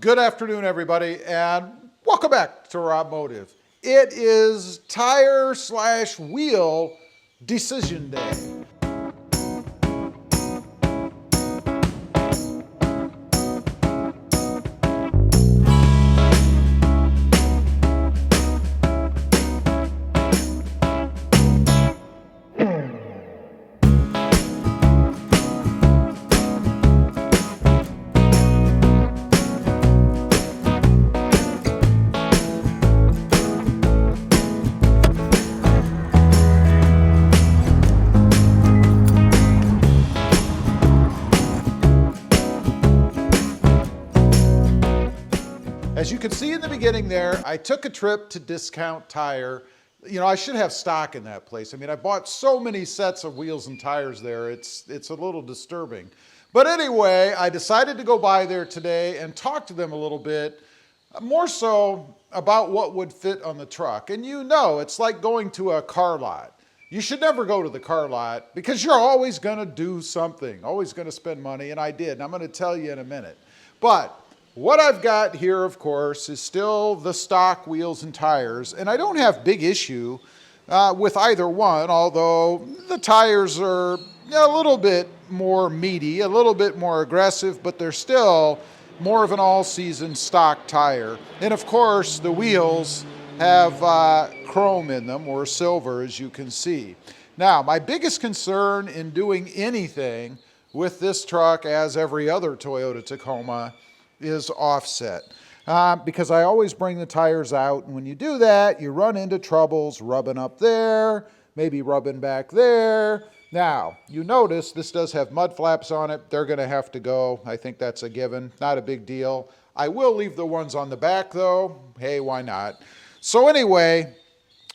Good afternoon, everybody, and welcome back to RobMotive. It is tire/wheel decision day. As you can see in the beginning there, I took a trip to Discount Tire. You know, I should have stock in that place. I mean, I bought so many sets of wheels and tires there, it's a little disturbing. But anyway, I decided to go by there today and talk to them a little bit, more so about what would fit on the truck. And you know, it's like going to a car lot. You should never go to the car lot because you're always gonna do something, always gonna spend money, and I did, and I'm gonna tell you in a minute. But what I've got here, of course, is still the stock wheels and tires, and I don't have big issue with either one, although the tires are a little bit more meaty, a little bit more aggressive, but they're still more of an all-season stock tire. And of course, the wheels have chrome in them, or silver, as you can see. Now, my biggest concern in doing anything with this truck, as every other Toyota Tacoma, is offset, because I always bring the tires out, and when you do that, you run into troubles rubbing up there, maybe rubbing back there. Now, you notice this does have mud flaps on it. They're going to have to go. I think that's a given, not a big deal. I will leave the ones on the back though. Hey, why not? So anyway,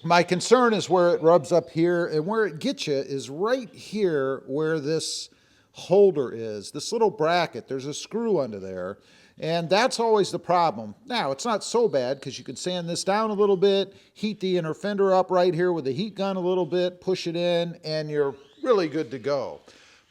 my concern is where it rubs up here, and where it gets you is right here where this holder is, this little bracket. There's a screw under there. And that's always the problem. Now, it's not so bad because you can sand this down a little bit, heat the inner fender up right here with a heat gun a little bit, push it in, and you're really good to go.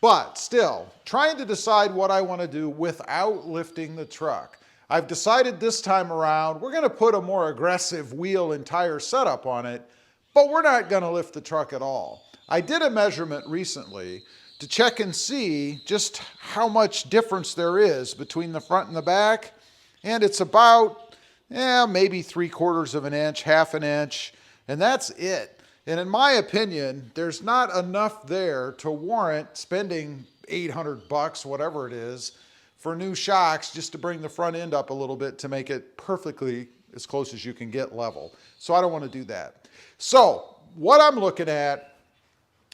But still, trying to decide what I want to do without lifting the truck. I've decided this time around we're going to put a more aggressive wheel and tire setup on it, but we're not going to lift the truck at all. I did a measurement recently to check and see just how much difference there is between the front and the back. And it's about, maybe 3/4 of an inch, half an inch, and that's it. And in my opinion, there's not enough there to warrant spending $800, whatever it is, for new shocks just to bring the front end up a little bit to make it perfectly as close as you can get level. So I don't want to do that. So what I'm looking at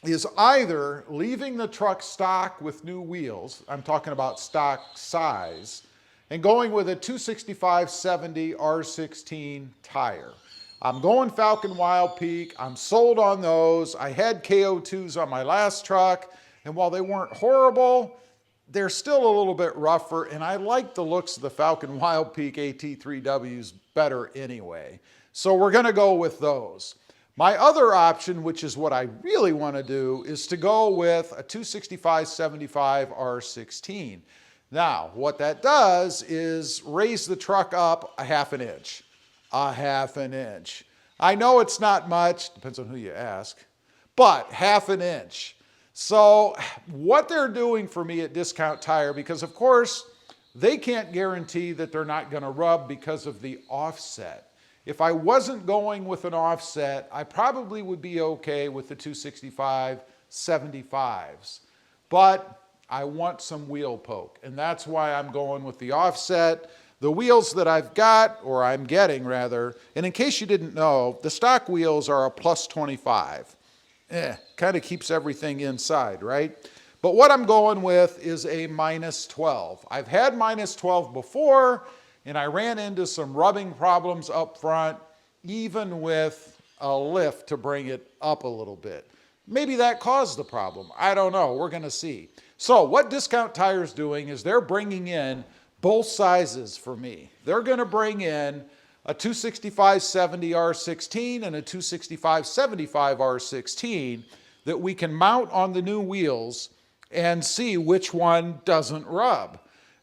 is either leaving the truck stock with new wheels, I'm talking about stock size, and going with a 265/70 R16 tire. I'm going Falcon Wild Peak. I'm sold on those. I had KO2s on my last truck, and while they weren't horrible, they're still a little bit rougher, and I like the looks of the Falcon Wild Peak AT3Ws better anyway. So we're gonna go with those. My other option, which is what I really want to do, is to go with a 265/75 R16. Now, what that does is raise the truck up a half an inch. A half an inch. I know it's not much, depends on who you ask, but half an inch. So what they're doing for me at Discount Tire, because of course, they can't guarantee that they're not going to rub because of the offset. If I wasn't going with an offset, I probably would be okay with the 265/75s. But I want some wheel poke, and that's why I'm going with the offset. The wheels that I've got, or I'm getting rather, and in case you didn't know, the stock wheels are a +25. Kind of keeps everything inside, right? But what I'm going with is a -12. I've had -12 before, and I ran into some rubbing problems up front, even with a lift to bring it up a little bit. Maybe that caused the problem. I don't know. We're going to see. So what Discount Tire is doing is they're bringing in both sizes for me. They're going to bring in a 265/70 R16 and a 265/75 R16 that we can mount on the new wheels and see which one doesn't rub.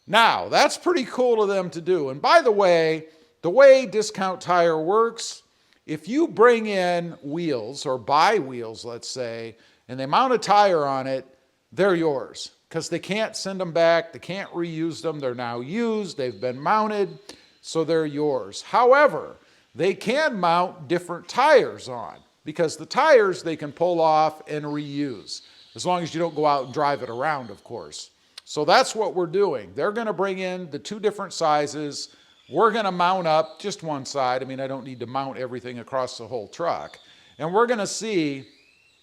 Now, that's pretty cool of them to do. And by the way Discount Tire works, if you bring in wheels or buy wheels, let's say, and they mount a tire on it, they're yours because they can't send them back. They can't reuse them. They're now used. They've been mounted, so they're yours. However, they can mount different tires on because the tires they can pull off and reuse as long as you don't go out and drive it around, of course. So that's what we're doing. They're going to bring in the two different sizes. We're going to mount up just one side. I mean, I don't need to mount everything across the whole truck. And we're going to see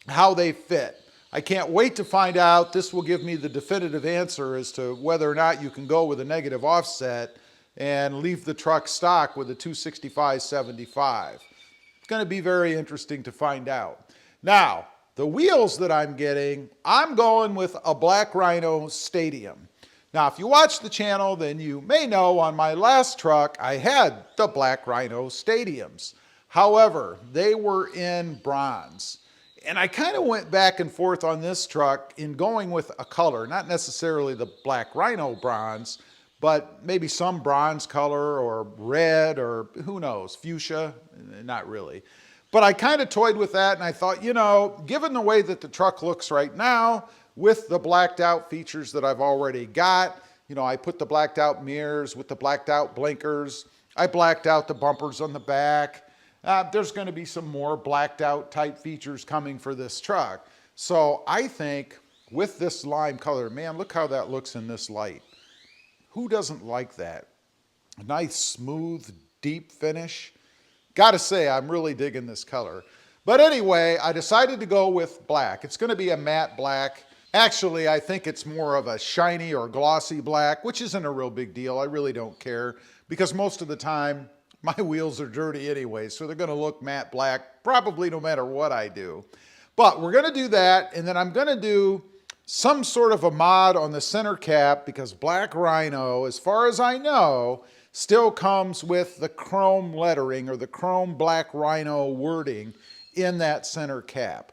how they fit. I can't wait to find out. This will give me the definitive answer as to whether or not you can go with a negative offset and leave the truck stock with a 265/75. It's going to be very interesting to find out. Now, the wheels that I'm getting, I'm going with a Black Rhino Stadium. Now, if you watch the channel, then you may know on my last truck, I had the Black Rhino Stadiums. However, they were in bronze. And I kind of went back and forth on this truck in going with a color, not necessarily the Black Rhino bronze, but maybe some bronze color or red or who knows, fuchsia, not really. But I kind of toyed with that and I thought, you know, given the way that the truck looks right now, with the blacked out features that I've already got, you know, I put the blacked out mirrors with the blacked out blinkers. I blacked out the bumpers on the back. There's going to be some more blacked out type features coming for this truck. So I think with this lime color, man, look how that looks in this light. Who doesn't like that? A nice, smooth, deep finish. Gotta say, I'm really digging this color. But anyway, I decided to go with black. It's going to be a matte black. Actually, I think it's more of a shiny or glossy black, which isn't a real big deal. I really don't care because most of the time my wheels are dirty anyway, so they're going to look matte black probably no matter what I do. But we're going to do that, and then I'm going to do some sort of a mod on the center cap because Black Rhino, as far as I know, still comes with the chrome lettering or the chrome Black Rhino wording in that center cap.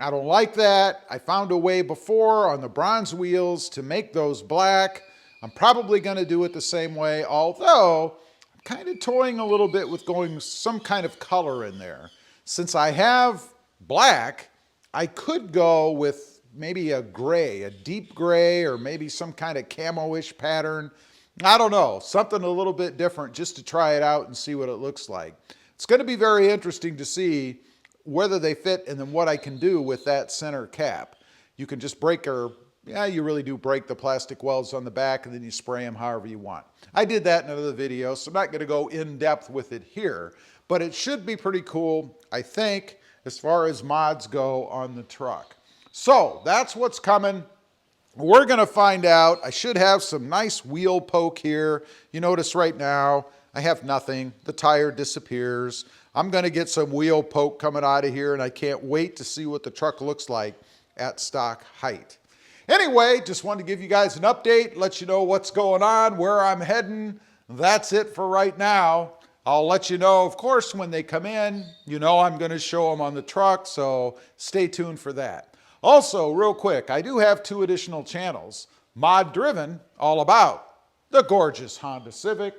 I don't like that. I found a way before on the bronze wheels to make those black. I'm probably going to do it the same way, although I'm kind of toying a little bit with going some kind of color in there. Since I have black, I could go with maybe a gray, a deep gray, or maybe some kind of camo-ish pattern. I don't know, something a little bit different just to try it out and see what it looks like. It's going to be very interesting to see whether they fit and then what I can do with that center cap. You can just break you really do break the plastic welds on the back and then you spray them however you want. I did that in another video, so I'm not going to go in depth with it here, but it should be pretty cool, I think, as far as mods go on the truck. So that's what's coming. We're going to find out. I should have some nice wheel poke here. You notice right now I have nothing. The tire disappears. I'm going to get some wheel poke coming out of here, and I can't wait to see what the truck looks like at stock height. Anyway, just wanted to give you guys an update, let you know what's going on, where I'm heading. That's it for right now. I'll let you know, of course, when they come in. You know I'm going to show them on the truck, so stay tuned for that. Also, real quick, I do have 2 additional channels. Mod Driven, all about the gorgeous Honda Civic,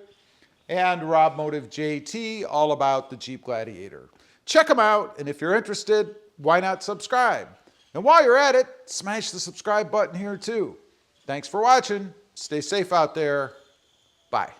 and RobMotive JT, all about the Jeep Gladiator. Check them out, and if you're interested, why not subscribe? And while you're at it, smash the subscribe button here too. Thanks for watching. Stay safe out there. Bye.